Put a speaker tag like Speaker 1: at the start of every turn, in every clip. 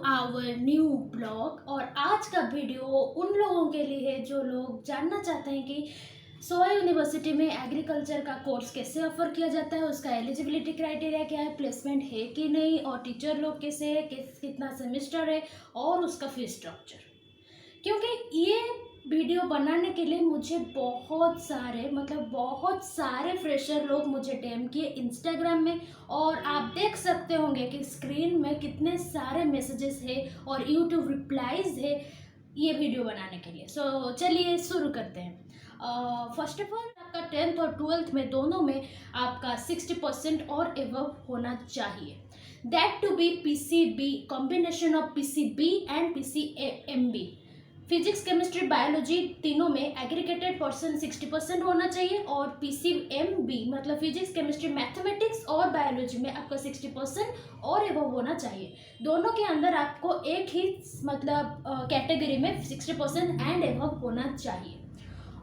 Speaker 1: Our new blog. और आज का वीडियो उन लोगों के लिए है जो लोग जानना चाहते हैं कि सोया यूनिवर्सिटी में एग्रीकल्चर का कोर्स कैसे ऑफर किया जाता है, उसका एलिजिबिलिटी क्राइटेरिया क्या है, प्लेसमेंट है कि नहीं, और टीचर लोग कैसे है, कितना सेमेस्टर है और उसका फीस स्ट्रक्चर। क्योंकि ये वीडियो बनाने के लिए मुझे बहुत सारे फ्रेशर लोग मुझे डीएम किए इंस्टाग्राम में, और आप देख सकते होंगे कि स्क्रीन में कितने सारे मैसेजेस है और यूट्यूब रिप्लाईज है ये वीडियो बनाने के लिए। सो चलिए शुरू करते हैं। फर्स्ट ऑफ ऑल, आपका 10th और 12th में दोनों में आपका 60% और एबव होना चाहिए। That to be PCB, combination of PCB and PCMB. Physics, chemistry, biology तीनों में एग्रीगेटेड पर्सन 60% होना चाहिए, और पीसीएमबी मतलब फिजिक्स, केमिस्ट्री, मैथमेटिक्स और बायोलॉजी में आपका 60% और एबव होना चाहिए। दोनों के अंदर आपको एक ही मतलब कैटेगरी में 60% एंड एबव होना चाहिए।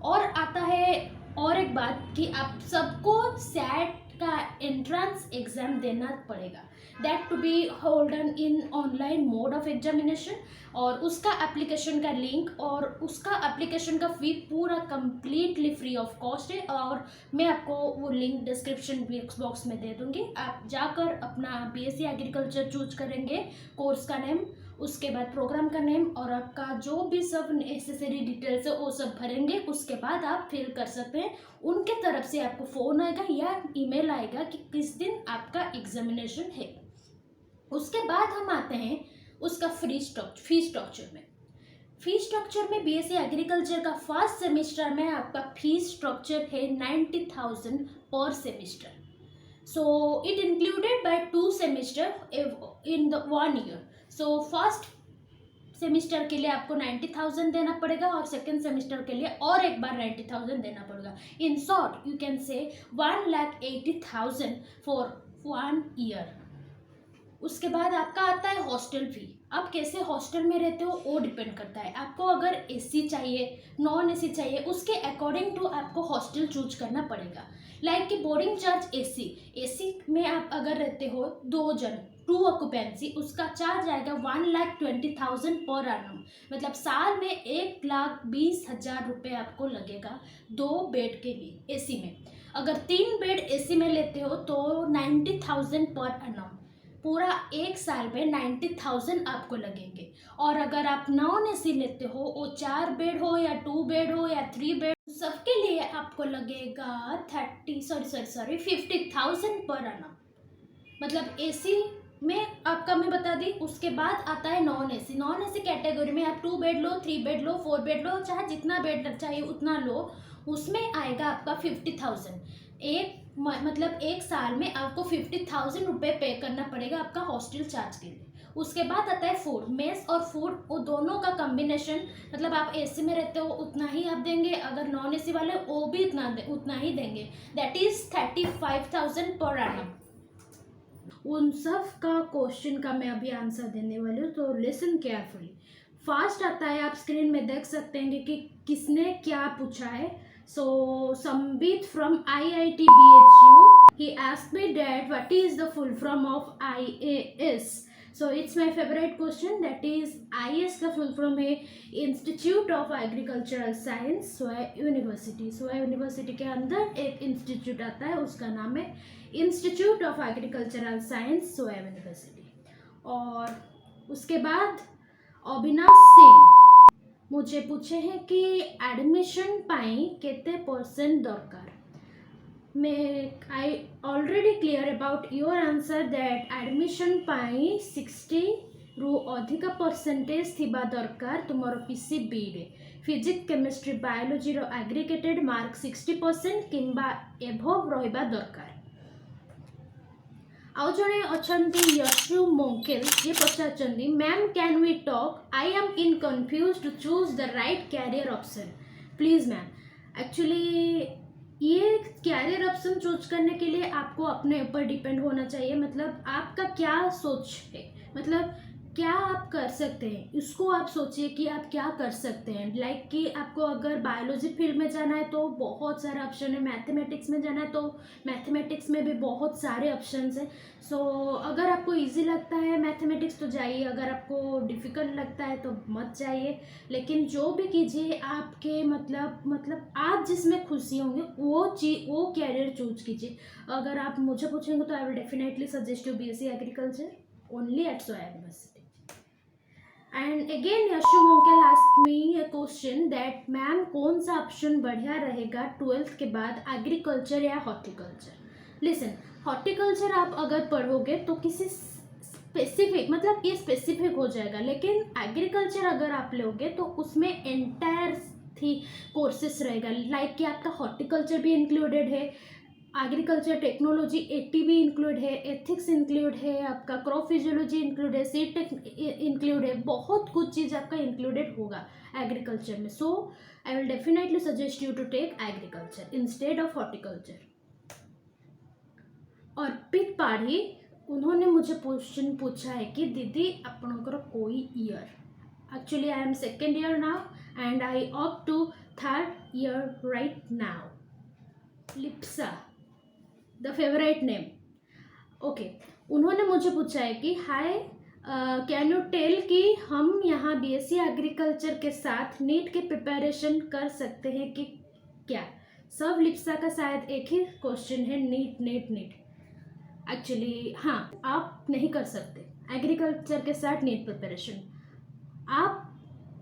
Speaker 1: और आता है और एक बात कि आप सबको सैट का एंट्रेंस एग्जाम देना पड़ेगा। That to be holden in online mode of examination, और उसका एप्लीकेशन का लिंक और उसका एप्लीकेशन का फी पूरा कंप्लीटली फ्री ऑफ कॉस्ट है, और मैं आपको वो लिंक डिस्क्रिप्शन बॉक्स में दे दूंगी। आप जाकर अपना बीएससी एग्रीकल्चर चूज करेंगे, कोर्स का नेम, उसके बाद प्रोग्राम का नेम, और आपका जो भी सब नेसेसरी डिटेल्स है वो सब भरेंगे। उसके बाद आप फिल कर सकते हैं। उनके तरफ से आपको फ़ोन आएगा या ईमेल आएगा कि किस दिन आपका एग्जामिनेशन है। उसके बाद हम आते हैं उसका फी स्ट्रक्चर में। फी स्ट्रक्चर में बीएससी एग्रीकल्चर का फर्स्ट सेमेस्टर में आपका फी स्ट्रक्चर है 90,000 पर semester. So it included by 2 semester in the 1 year. So first semester के लिए आपको 90,000 देना पड़ेगा, और सेकेंड सेमेस्टर के लिए और एक बार 90,000 देना पड़ेगा। In short you can say 1,80,000 for 1 year. उसके बाद आपका आता है हॉस्टल फी। आप कैसे हॉस्टल में रहते हो वो डिपेंड करता है। आपको अगर एसी चाहिए, नॉन एसी चाहिए, उसके अकॉर्डिंग टू आपको हॉस्टल चूज करना पड़ेगा। लाइक कि बोर्डिंग चार्ज एसी में आप अगर रहते हो 2 जन, 2 ऑक्यूपेंसी, उसका चार्ज आएगा 1,20,000 पर एनम, मतलब साल में 1,20,000 रुपये आपको लगेगा 2 बेड के लिए एसी में। अगर 3 बेड एसी में लेते हो तो 90,000 पर एनम, पूरा एक साल में 90,000 आपको लगेंगे। और अगर आप नॉन एसी लेते हो, वो 4 बेड हो या 2 बेड हो या 3 बेड, सबके लिए आपको लगेगा 50,000 पर आना, मतलब एसी में आपका मैं बता दी। उसके बाद आता है नॉन एसी कैटेगरी में आप 2 बेड लो, 3 बेड लो, 4 बेड लो, चाहे जितना बेड चाहिए उतना लो। उसमें आएगा आपका 50,000। मतलब एक साल में आपको 50,000 रुपये पे करना पड़ेगा आपका हॉस्टल चार्ज के लिए। उसके बाद आता है फूड, मेस और फूड, वो दोनों का कॉम्बिनेशन, मतलब आप एसी में रहते हो उतना ही आप देंगे, अगर नॉन एसी वाले वो भी उतना ही देंगे। That is 35,000 per annum. उन सब का क्वेश्चन का मैं अभी आंसर देने वाली हूँ, तो लिसन केयरफुली। फास्ट आता है, आप स्क्रीन में देख सकते हैं कि किसने क्या पूछा है। So Sambit from IIT BHU, he asked me that what is the full form of IAS. So it's my favorite question, that is IAS का full form है Institute of Agricultural Science soya university. Soya university के अंदर एक institute आता है, उसका नाम है institute of agricultural science soya university. और उसके बाद अविनाश सिंह मुझे पूछे हैं कि एडमिशन पाई केते परसेंट दरकार। मैं I already clear about your answer that admission पाई 60 रु अधिक परसेंटेज थिबा दरकार तुमर पीसीबी रे। फिजिक्स, केमिस्ट्री, बायोलॉजी रो एग्रीगेटेड मार्क 60% किंबा एभव रहिबा दरकार। आउ जड़े अच्छी यशु मोंकेल, ये पचारचंदी, ma'am can we talk, I am in confuse to choose the right career option please ma'am. Actually ये कैरियर ऑप्शन चूज करने के लिए आपको अपने ऊपर डिपेंड होना चाहिए, मतलब आपका क्या सोच है, मतलब क्या आप कर सकते हैं, इसको आप सोचिए कि आप क्या कर सकते हैं। लाइक कि आपको अगर बायोलॉजी फील्ड में जाना है तो बहुत सारे ऑप्शन है, मैथमेटिक्स में जाना है तो मैथमेटिक्स में भी बहुत सारे ऑप्शंस हैं। सो अगर आपको इजी लगता है मैथमेटिक्स तो जाइए, अगर आपको डिफ़िकल्ट लगता है तो मत जाइए। लेकिन जो भी कीजिए आपके मतलब आप जिसमें खुशी होंगे वो कैरियर चूज कीजिए। अगर आप मुझे पूछेंगे तो I will definitely suggest you BSc agriculture only at SOA university. And again Yashu uncle ask me a question that ma'am कौन सा ऑप्शन बढ़िया रहेगा 12th के बाद, एग्रीकल्चर या हॉर्टिकल्चर। लिसन, हॉर्टिकल्चर आप अगर पढ़ोगे तो किसी स्पेसिफिक मतलब ये स्पेसिफिक हो जाएगा, लेकिन एग्रीकल्चर अगर आप लोगे तो उसमें एंटायर थी कोर्सेस रहेगा। लाइक कि आपका हॉर्टिकल्चर भी इंक्लूडेड है, एग्रीकल्चर टेक्नोलॉजी 80 भी इंक्लूड है, एथिक्स इंक्लूड है, आपका क्रॉप फिजियोलॉजी इंक्लूड है, सीड टेक इंक्लूड है, बहुत कुछ चीज़ आपका इंक्लूडेड होगा एग्रीकल्चर में। So I will definitely suggest you to take agriculture instead of horticulture. और पित पाढ़ी उन्होंने मुझे क्वेश्चन पूछा है कि दीदी आपनकर कोई year, actually I am second year now and I opt to third year right now. Lipsa the favourite name. Okay, उन्होंने मुझे पूछा है कि हाय कैन यू टेल कि हम यहाँ BSc एग्रीकल्चर के साथ नीट के प्रिपरेशन कर सकते हैं कि क्या। सब लिप्सा का शायद एक ही क्वेश्चन है, नीट नीट नीट। एक्चुअली हाँ, आप नहीं कर सकते एग्रीकल्चर के साथ नीट प्रिपरेशन। आप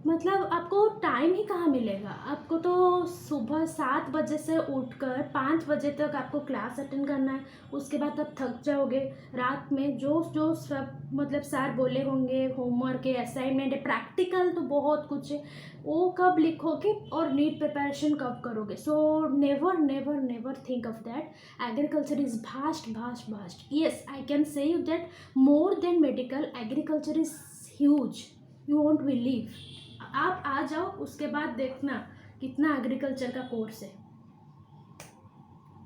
Speaker 1: मतलब आपको टाइम ही कहाँ मिलेगा, आपको तो सुबह 7 बजे से उठकर 5 बजे तक आपको क्लास अटेंड करना है, उसके बाद आप थक जाओगे। रात में जो जो सब मतलब सर बोले होंगे, होमवर्क है, असाइनमेंट है, प्रैक्टिकल तो बहुत कुछ है, वो कब लिखोगे और नीट प्रिपरेशन कब करोगे। So never never never think of that. Agriculture is vast vast vast. Yes, I can say you that more than medical agriculture is huge, you won't believe. आप आ जाओ, उसके बाद देखना कितना एग्रीकल्चर का कोर्स है।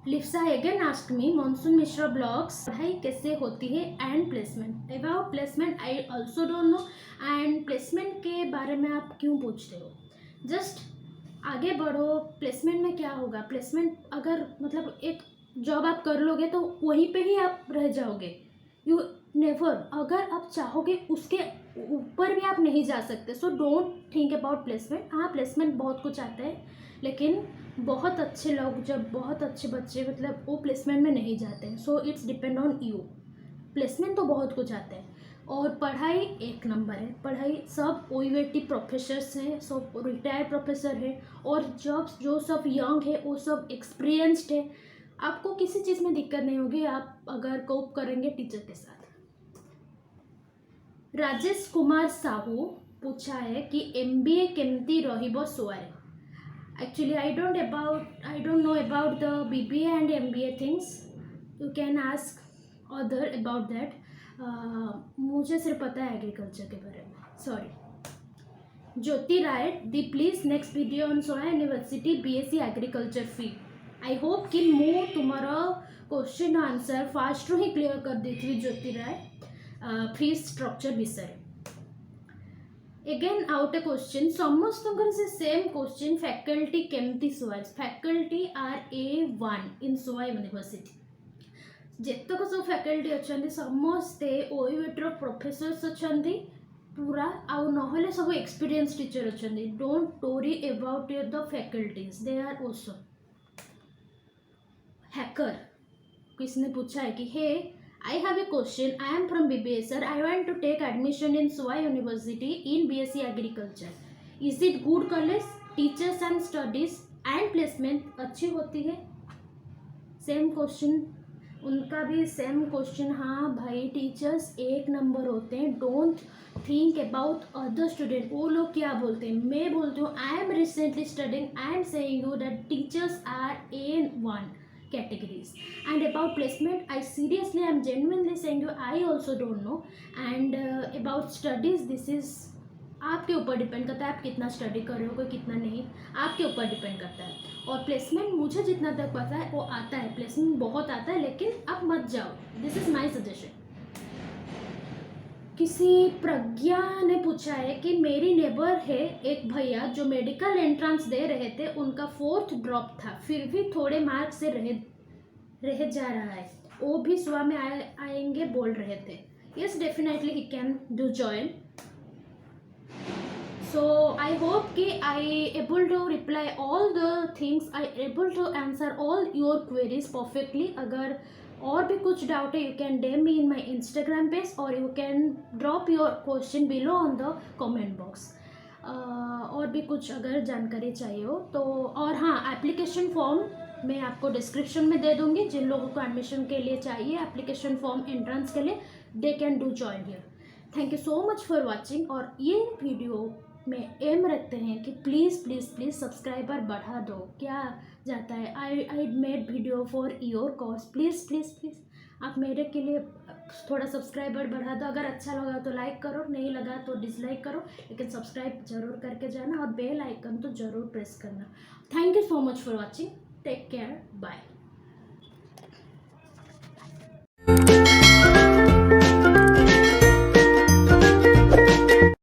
Speaker 1: Lipsa again ask me monsoon Mishra blogs पढ़ाई कैसे होती है and placement. About placement I also don't know, and placement के बारे में आप क्यों पूछते हो। जस्ट आगे बढ़ो, प्लेसमेंट में क्या होगा। प्लेसमेंट अगर मतलब एक जॉब आप कर लोगे तो वहीं पे ही आप रह जाओगे। यू नेवर, अगर आप चाहोगे उसके ऊपर भी आप नहीं जा सकते। So don't think about placement. हाँ, प्लेसमेंट बहुत कुछ आता है, लेकिन बहुत अच्छे लोग, जब बहुत अच्छे बच्चे मतलब वो प्लेसमेंट में नहीं जाते हैं। So it's depend on you. Placement तो बहुत कुछ आता है, और पढ़ाई एक नंबर है। पढ़ाई सब OUAT प्रोफेसर्स हैं, सब रिटायर्ड प्रोफेसर है, और जब जो सब यंग है वो सब एक्सपीरियंस्ड है। आपको किसी चीज़ में दिक्कत नहीं होगी, आप अगर कोप करेंगे टीचर के साथ। राजेश कुमार साहू पूछा है कि MBA केमती रहिबो सोआरे। Actually I don't know about the BBA and MBA things, you can ask other about that. मुझे सिर्फ पता है एग्रीकल्चर के बारे में, सॉरी। ज्योति राय दी please next video on SOA university BSc agriculture fee. I hope कि मैं तुम्हारा क्वेश्चन आंसर फास्ट ही क्लियर कर दी थी ज्योति राय। फी स्ट्रक्चर विषय एगेन आउट ए क्वेश्चन समस्त से सेम क्वेश्चन फैकल्टी केमती सोया। Faculty are A1 in SOA university. जेतक सब फैकल्टी अच्छा समस्ते OUAT प्रोफेसर्स अच्छा पूरा आउ नहले सब एक्सपीरियंस टीचर अच्छा। Don't worry about the faculties, they are awesome. हैकर किसने पूछा है कि हे I have a question. I am from BBA sir. I want to take admission in SOA University in BSc Agriculture. Is it good college? Teachers and studies and placement अच्छी होती है? Same question, उनका भी same question. हाँ भाई, teachers एक number होते हैं। Don't think about other student. वो लोग क्या बोलते हैं, मैं बोलती हूँ I am recently studying, I am saying you that teachers are A1 categories. And about placement, I seriously am genuinely saying you I also don't know. And about studies, this is आपके ऊपर depend करता है आप कितना study कर रहे हो, कोई कितना नहीं, आपके ऊपर डिपेंड करता है। और प्लेसमेंट मुझे जितना तक पता है वो आता है, प्लेसमेंट बहुत आता है, लेकिन आप मत जाओ। This is my suggestion. किसी प्रज्ञा ने पूछा है कि मेरी नेबर है एक भैया जो मेडिकल एंट्रेंस दे रहे थे, उनका 4th ड्रॉप था, फिर भी थोड़े मार्क से रह जा रहा है, वो भी सुबह में आएंगे बोल रहे थे. Yes, definitely he can do join. So I hope कि I able to reply all the things, I able to answer all your queries perfectly. अगर और भी कुछ डाउट है, you can DM me in my Instagram page or you can drop your question below on the comment box. और भी कुछ अगर जानकारी चाहिए हो तो. और हाँ, एप्लीकेशन फॉर्म मैं आपको डिस्क्रिप्शन में दे दूँगी. जिन लोगों को एडमिशन के लिए चाहिए एप्लीकेशन फॉर्म एंट्रेंस के लिए, they can do join here. Thank you so much for watching. और ये वीडियो में एम रखते हैं कि प्लीज़ प्लीज़ प्लीज़ सब्सक्राइबर बढ़ा दो. क्या जाता है, I made video for your cause. Please please please आप मेरे के लिए थोड़ा सब्सक्राइबर बढ़ा दो. अगर अच्छा लगा तो लाइक करो, नहीं लगा तो डिसलाइक करो, लेकिन सब्सक्राइब जरूर करके जाना और बेल आइकन तो ज़रूर प्रेस करना. Thank you so much for watching. Take care. Bye.